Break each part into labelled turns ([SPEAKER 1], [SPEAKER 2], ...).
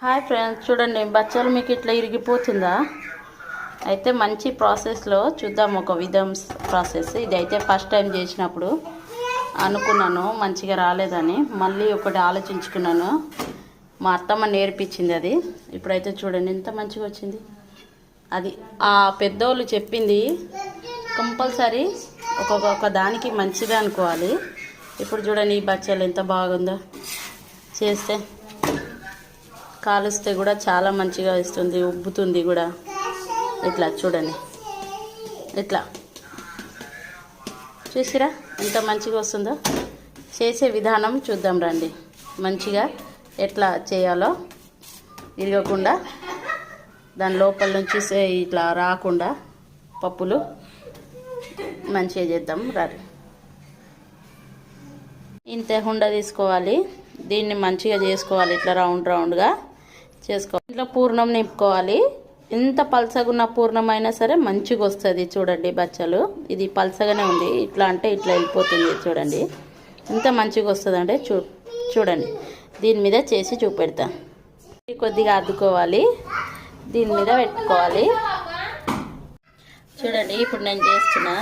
[SPEAKER 1] Hi friends, చూడండి బచ్చలు మీకు ఇట్లా ఇరిగిపోతుందా? అయితే మంచి ప్రాసెస్లో చూద్దాం. ఒక విధం ప్రాసెస్ ఇది అయితే ఫస్ట్ టైం చేసినప్పుడు అనుకున్నాను మంచిగా రాలేదని, మళ్ళీ ఒకటి ఆలోచించుకున్నాను. మా అత్తమ్మ నేర్పించింది అది. ఇప్పుడైతే చూడండి ఎంత మంచిగా వచ్చింది. అది ఆ పెద్దోళ్ళు చెప్పింది కంపల్సరీ ఒక్కొక్క దానికి మంచిగా అనుకోవాలి. ఇప్పుడు చూడండి ఈ బచ్చలు ఎంత బాగుందో. చేస్తే కాలుస్తే కూడా చాలా మంచిగా ఇస్తుంది, ఉబ్బుతుంది కూడా. ఇట్లా చూడండి, ఇట్లా చూసిరా ఎంత మంచిగా వస్తుందో. చేసే విధానం చూద్దాం రండి. మంచిగా ఎట్లా చేయాలో, ఇరగకుండా దాని లోపల నుంచి ఇట్లా రాకుండా పప్పులు మంచిగా చేద్దాం రండి. ఇంత హుండ తీసుకోవాలి, దీన్ని మంచిగా చేసుకోవాలి. ఇట్లా రౌండ్గా చేసుకోవాలి. ఇట్లా పూర్ణం నింపుకోవాలి. ఎంత పలసగున్న పూర్ణం అయినా సరే మంచిగా వస్తుంది. చూడండి బచ్చలు ఇది పలసగానే ఉంది, ఇట్లా అంటే ఇట్లా వెళ్ళిపోతుంది. చూడండి ఎంత మంచిగా వస్తుంది అంటే చూడండి. దీని మీద చేసి చూపెడతా. కొద్దిగా అద్దుకోవాలి, దీని మీద పెట్టుకోవాలి. చూడండి ఇప్పుడు నేను చేస్తున్నా.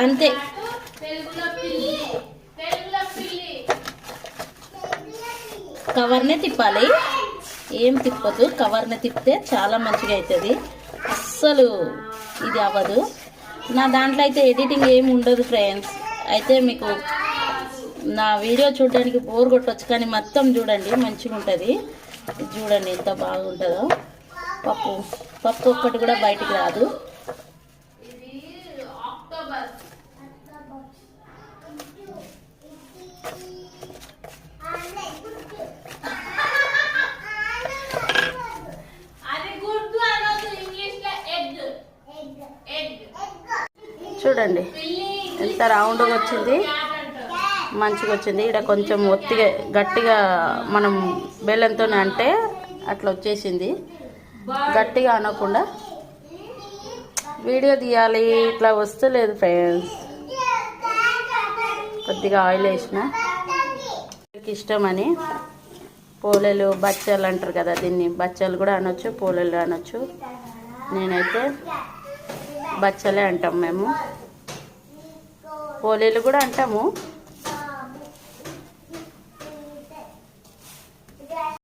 [SPEAKER 1] అంతే, కవర్నే తిప్పాలి, ఏం తిప్పదు. కవర్ని తిప్పితే చాలా మంచిగా అవుతుంది. అస్సలు ఇది అవ్వదు. నా దాంట్లో అయితే ఎడిటింగ్ ఏమి ఉండదు ఫ్రెండ్స్. అయితే మీకు నా వీడియో చూడడానికి బోర్ కొట్టవచ్చు, కానీ మొత్తం చూడండి మంచిగా ఉంటుంది. ఇది చూడండి ఎంత బాగుంటుందో. పప్పు ఒక్కటి కూడా బయటికి రాదు. చూడండి ఎంత రౌండ్గా వచ్చింది, మంచిగా వచ్చింది. ఇక్కడ కొంచెం ఒత్తిగా గట్టిగా మనం బెల్లంతో అంటే అట్లా వచ్చేసింది. గట్టిగా అనకుండా వీడియో తీయాలి, ఇట్లా వస్తలేదు ఫ్రెండ్స్. కొద్దిగా ఆయిల్ వేసిన, ఇష్టమని పోలేలు బచ్చలు అంటారు కదా, దీన్ని బచ్చలు కూడా అనొచ్చు, పోలేలు అనొచ్చు. నేనైతే బచ్చలే అంటాం మేము, పోలేలు కూడా అంటాము.